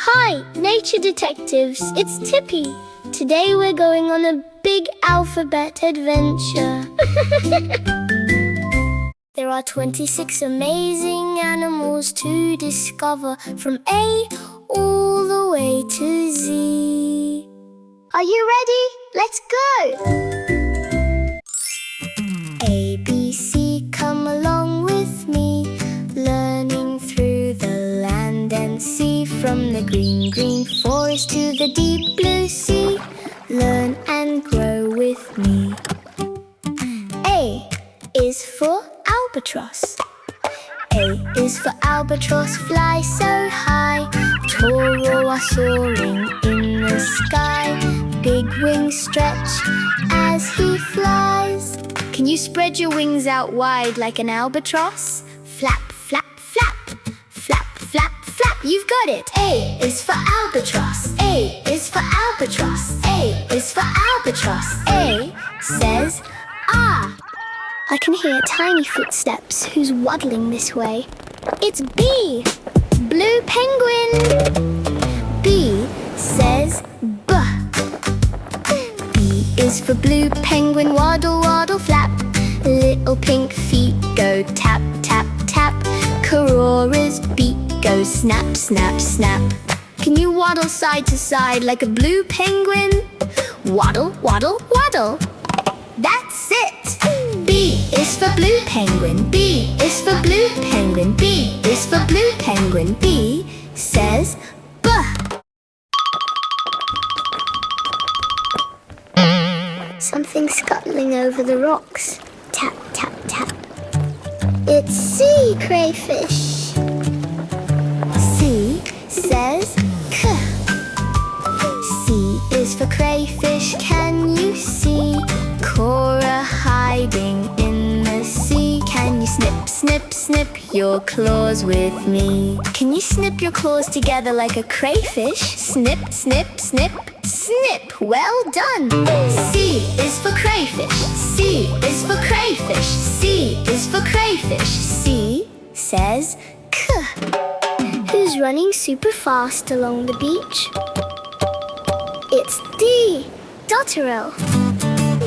Hi, nature detectives, it's Tipi. Today we're going on a big alphabet adventure. There are 26 amazing animals to discover, from A all the way to Z. Are you ready? Let's go! A, B, C, come along with me, learning through the land and sea, from the green, green forest to the deep blue sea. Learn and grow with me. A is for Albatross. A is for Albatross, fly so high, tall soaring in the sky. Big wings stretch as he flies. Can you spread your wings out wide like an albatross? Flap, flap, flap, flap, flap, flap. You've got it! A is for Albatross. A is for Albatross. A is for Albatross. A says ah. I can hear tiny footsteps. Who's waddling this way? It's B, blue penguin. B says B. B is for blue penguin, waddle, waddle, flap. Little pink feet go tap, tap, tap. Corora's beak goes snap, snap, snap. Can you waddle side to side like a blue penguin? Waddle, waddle, waddle. That's it! B is for blue penguin. B is for blue penguin. B is for blue penguin. B says B. Something scuttling over the rocks. Tap, tap, tap. It's C, Crayfish. C says K. C is for Crayfish. Can you see Cora hiding in the sea? Can you snip, snip, snip your claws with me? Can you snip your claws together like a crayfish? Snip, snip, snip, snip. Well done. C is for Crayfish. C is for Crayfish. C is for Crayfish. C says K. Who's running super fast along the beach? It's D, Dotterel.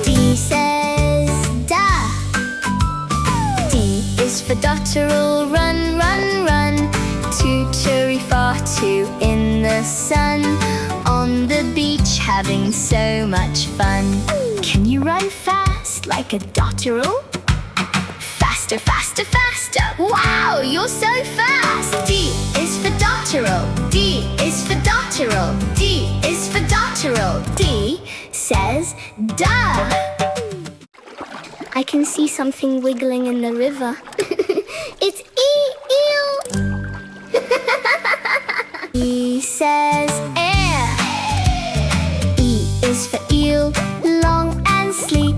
D says da. D is for Dotterel, run, run, run. Tootery-fartoo in the sun, on the beach having so much fun. Can you run fast like a Dotterel? Faster, faster, faster. Wow, you're so fast. D is for Dotterel. D is for Dotterel. D is for Dotterel. D says da. I can see something wiggling in the river. It's eel. E says air. E is for eel, long and sleek.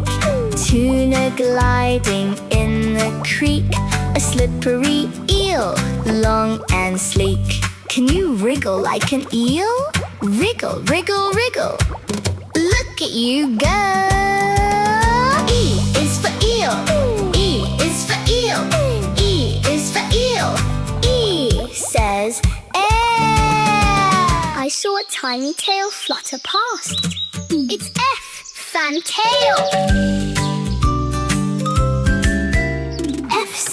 Tuna gliding in the creek. A slippery eel, long and sleek. Can you wriggle like an eel? Wriggle, wriggle, wriggle. Look at you go. E is for eel. E is for eel. E is for eel. E says air. I saw a tiny tail flutter past. It's F, Fantail.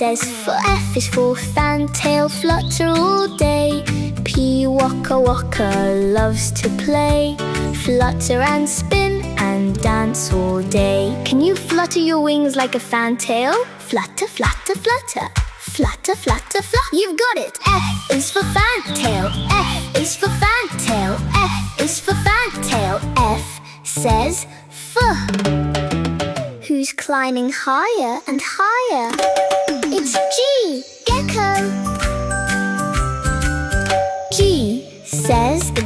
F is for Fantail, flutter all day. P, waka waka, loves to play. Flutter and spin and dance all day. Can you flutter your wings like a fantail? Flutter, flutter, flutter. Flutter, flutter, flutter. You've got it! F is for Fantail. F is for Fantail. F is for Fantail. F says F. Who's climbing higher and higher? It's G, Gecko. G says G.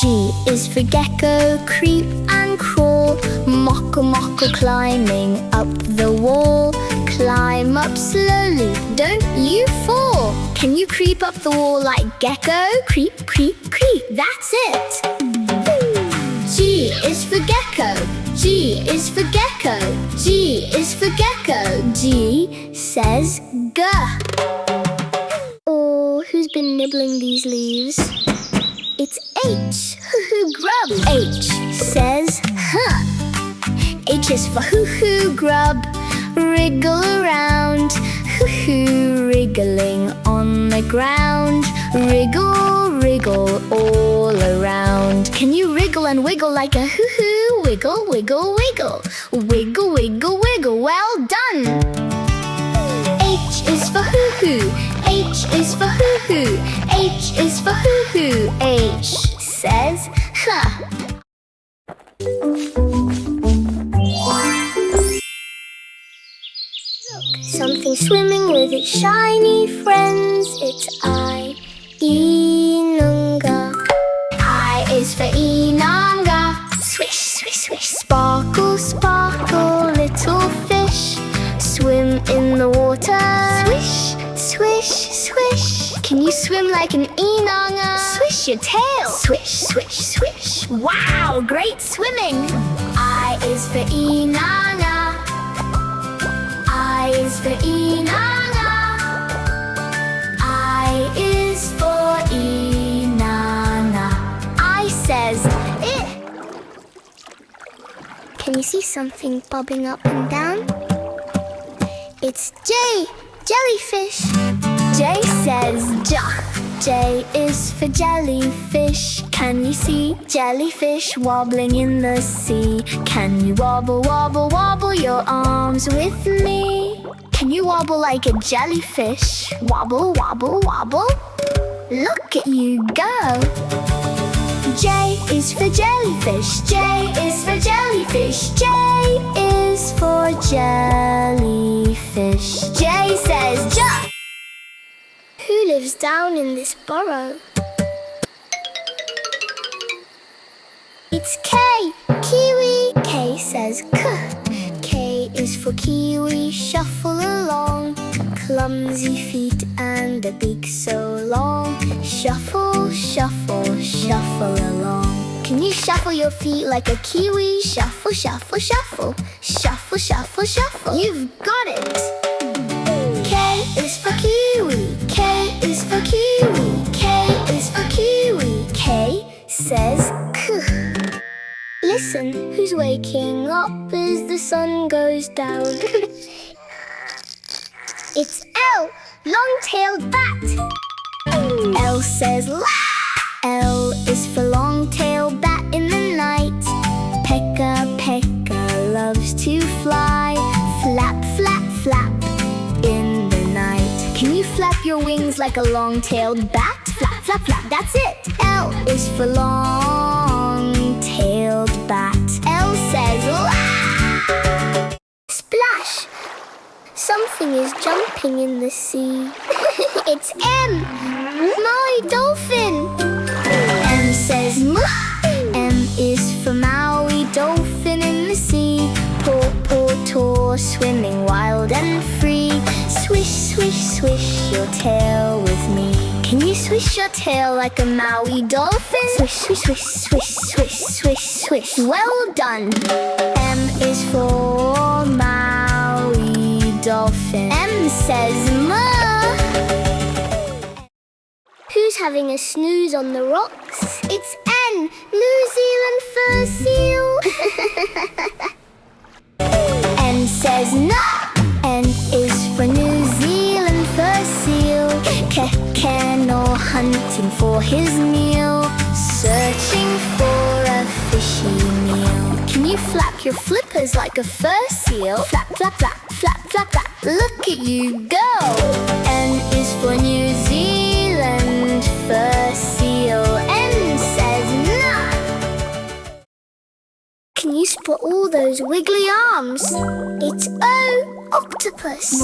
G is for Gecko, creep and crawl. Mocko, mocko, climbing up the wall. Climb up slowly, don't you fall. Can you creep up the wall like Gecko? Creep, creep, creep, that's it. G is for Gecko. G is for Gecko. G is for Gecko. G says G. Oh, who's been nibbling these leaves? It's H, Huhu Grub. H says, huh. H is for Huhu Grub. Wriggle around, Huhu, wriggling on the ground. Wriggle, wriggle all around. Can you wriggle and wiggle like a Huhu? Wiggle, wiggle, wiggle. Wiggle, wiggle, wiggle. Well done! H is for Huhu. H is for Huhu. H is for Huhu. H says, huh. Look, something swimming with its shiny friends. It's I, Īnanga. I is for Īnanga. Swish, swish, swish. Sparkle, sparkle, little fish. Swim in the water. Swish, swish, swish. Can you swim like an Īnanga? Swish your tail. Swish, swish, swish. Wow, great swimming. I is for Īnanga. I is for Īnanga. I is for Īnanga. I says it. Can you see something bobbing up and down? It's J, jellyfish. J says duh. J is for jellyfish. Can you see jellyfish wobbling in the sea? Can you wobble, wobble, wobble your arms with me? Can you wobble like a jellyfish? Wobble, wobble, wobble. Look at you go. J is for jellyfish. J is for jellyfish. J is for jellyfish. J says jump. Who lives down in this burrow? It's K, Kiwi. K says k. K is for Kiwi. Shuffle along. Clumsy feet and a beak so long. Shuffle, shuffle, shuffle along. Can you shuffle your feet like a Kiwi? Shuffle, shuffle, shuffle. Shuffle, shuffle, shuffle. You've got it. K is for Kiwi. K is for Kiwi. K is for Kiwi. K says k. Listen, who's waking up as the sun goes down? It's L, long-tailed bat. L says la. L is for long-tailed bat in the night. Pekka, Pekka loves to fly. Flap, flap, flap in the night. Can you flap your wings like a long-tailed bat? Flap, flap, flap, that's it. L is for long-tailed bat. L says la. Splash. Something is jumping in the sea. It's M, Maui Dolphin. M says M. M is for Maui Dolphin in the sea. Paw, paw, taw, swimming wild and free. Swish, swish, swish your tail with me. Can you swish your tail like a Maui Dolphin? Swish, swish, swish, swish, swish, swish, swish. Well done. M is for Maui Dolphin. M says ma. Who's having a snooze on the rocks? It's N, New Zealand fur seal. N says no. N is for New Zealand fur seal. Kekeno hunting for his meal. Searching for a fishy meal. Can you flap your flippers like a fur seal? Flap, flap, flap, flap, flap, flap. Look at you go. N is for New Zealand fur seal. N says no. Can you spot all those wiggly arms? It's O, octopus.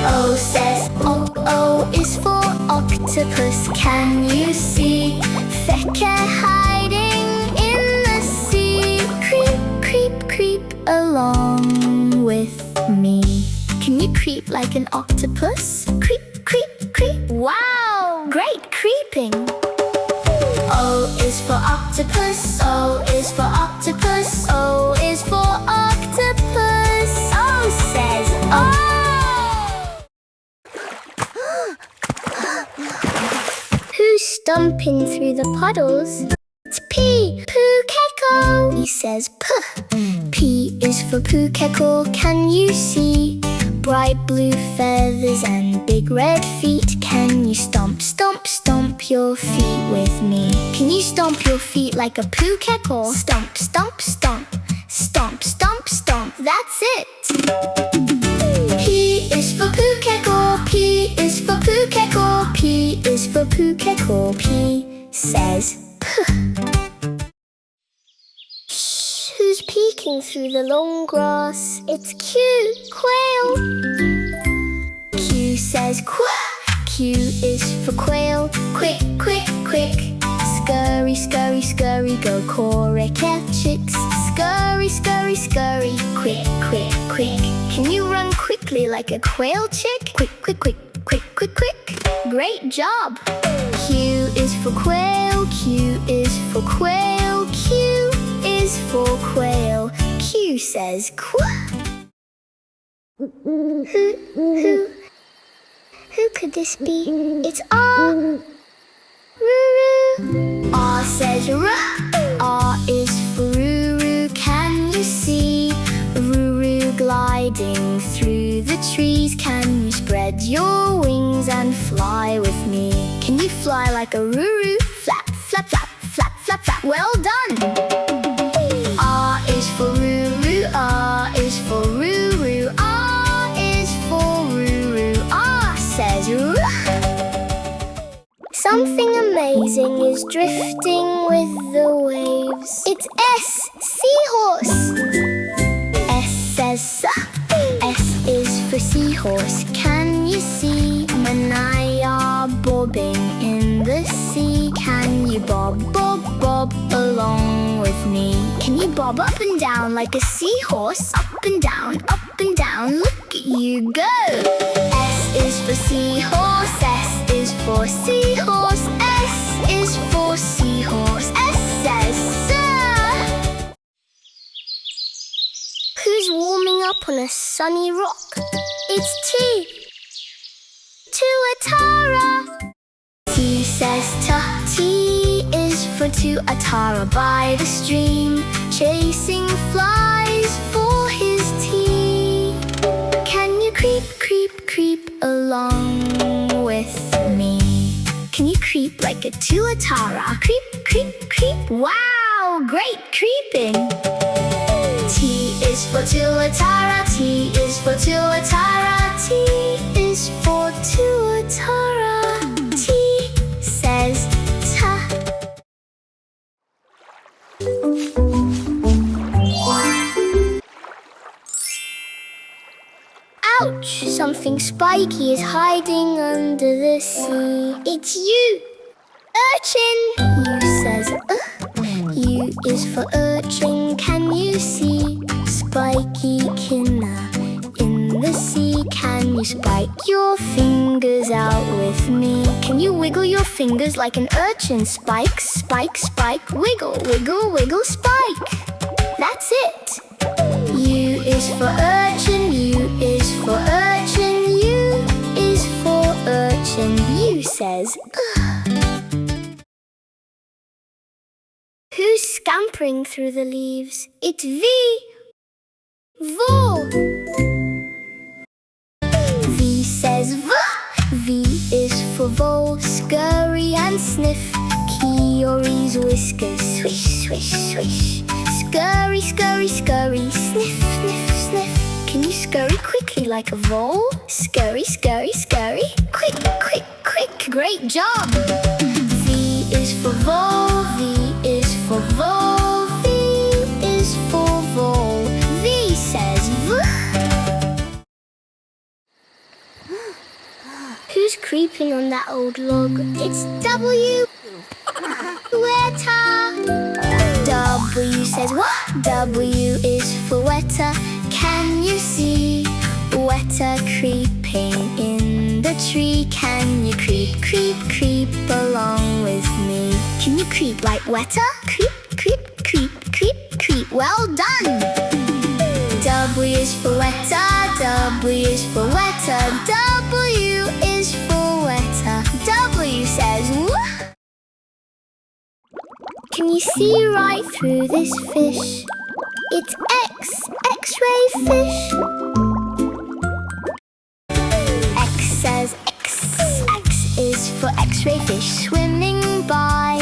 O says O, O is for octopus. Can you see Feke hiding in the sea? Creep, creep, creep along with me. Can you creep like an octopus? Creep, creep, creep. Wow, great creeping. O is for octopus. O is for octopus. O is for octopus. O says oh. stomping through the puddles. It's P, Pūkeko. He says P. P is for Pūkeko, can you see? Bright blue feathers and big red feet. Can you stomp, stomp, stomp your feet with me? Can you stomp your feet like a Pūkeko? Stomp, stomp, stomp. Stomp, stomp, stomp. That's it. P is for Pūkeko. P is for Pūkeko. P is for Pūkeko. P says P. Shh, who's peeking through the long grass? It's Q, Quail. Q says Qu. Q is for Quail. Quick, quick, quick. Scurry, scurry, scurry, go coracle chicks. Scurry, scurry, scurry, quick, quick, quick. Can you run quickly like a quail chick? Quick, quick, quick, quick, quick, quick. Great job! Q is for Quail. Q is for Quail. Q is for Quail. Q says Qu. Who could this be? It's R. Ruru. R says R. R is for Ruru. Can you see Ruru gliding through the trees? Can you spread your wings and fly with me? Can you fly like a Ruru? Flap, flap, flap, flap, flap, flap. Well done! R is for Ruru. R is for Ruru. R is for Ruru. R says R. Something amazing is drifting with the waves. It's S, Seahorse. S says S. S is for Seahorse. Can you see Manaya bobbing in the sea? Can you bob, bob, bob along with me? Can you bob up and down like a seahorse? Up and down, look at you go! S is for Seahorse. S is for Seahorse. S is for Seahorse. S says Sir. Who's warming up on a sunny rock? It's T. Tuatara. T says ta. T is for Tuatara by the stream, chasing flies for his tea. Can you creep, creep, creep along with me? Can you creep like a Tuatara? Creep, creep, creep. Wow, great creeping. T is for Tuatara. T is for Tuatara. T is for Tuatara. T says ta. Ouch! Something spiky is hiding under the sea. It's you, Urchin. U says U is for Urchin. Can you see spiky kinna in the sea? Can you spike your fingers out with me? Can you wiggle your fingers like an urchin? Spike, spike, spike. Wiggle, wiggle, wiggle, spike. That's it. U is for Urchin. U is for Urchin. U is for Urchin. U says Who's scampering through the leaves? It's V. Vole. V says V. V is for Vole. Scurry and sniff. Kiori's whiskers. Swish, swish, swish. Scurry, scurry, scurry. Sniff, sniff, sniff. Can you scurry quickly like a vole? Scurry, scurry, scurry. Quick, quick, quick. Great job. V is for Vole. V is for Vole. V is for Vole. V says V. Who's creeping on that old log? It's W. Wetter. W says what? W is for Wetter. Can you see Wetter creeping in the tree? Can you creep, creep, creep along with me? Can you creep like Wetter? Creep, creep, creep, creep, creep. Well done! W is for Wetter. W is for Wetter. W is for Wetter. W says what? Can you see right through this fish? It's X-ray fish. X says X. X is for X-ray fish swimming by.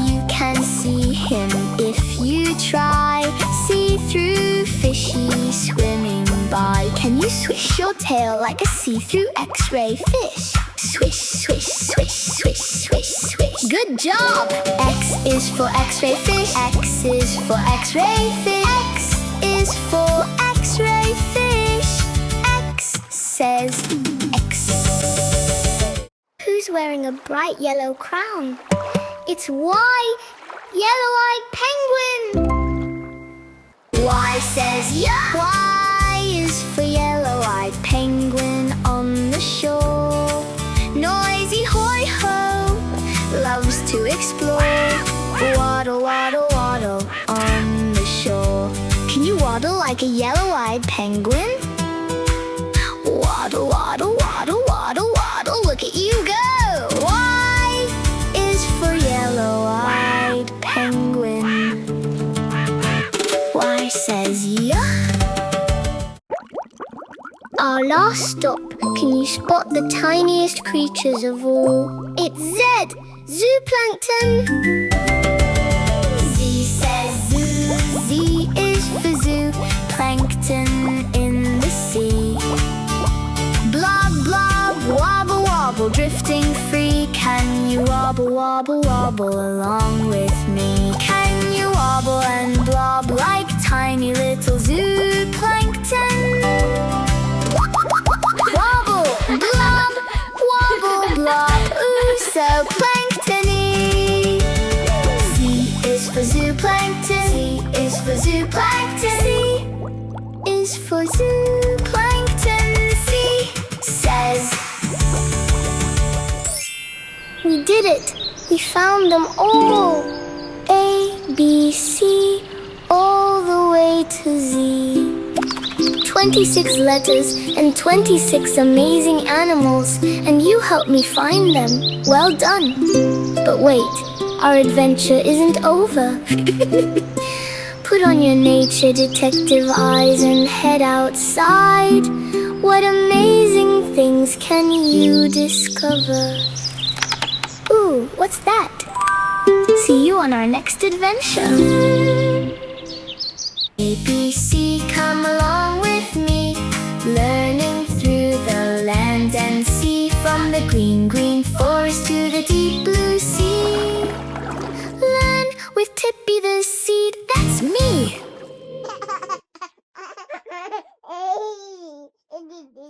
You can see him if you try. See-through fishy swimming by. Can you swish your tail like a see-through X-ray fish? Swish, swish, swish, swish, swish, swish. Good job! X is for X-ray fish. X is for X-ray fish. X is for X-ray fish. X says X. Who's wearing a bright yellow crown? It's Y, yellow-eyed penguin. Y says yeah. Y is for yellow-eyed penguin on the shore. Noisy hoy-ho, loves to explore. Waddle, waddle, waddle on the shore. Can you waddle like a yellow-eyed penguin? Waddle, waddle, waddle, waddle, waddle. Look at you go! Y is for yellow-eyed penguin. Y says yeah. Our last stop. Can you spot the tiniest creatures of all? It's Z, Zooplankton. Z says zoo. Z is for zoo, plankton in the sea. Blob, blob, wobble, wobble, drifting free. Can you wobble, wobble, wobble along with me? Can you wobble and blob like tiny little zooplankton? Wobble, blob, wobble, blob, ooh, so planktony. Z is for zooplankton. Z is for zooplankton. Z is for zooplankton. Z says we did it! We found them all! A, B, C, all the way to Z. 26 letters and 26 amazing animals, and you helped me find them. Well done. But wait, our adventure isn't over. Put on your nature detective eyes and head outside. What amazing things can you discover? Ooh, what's that? See you on our next adventure.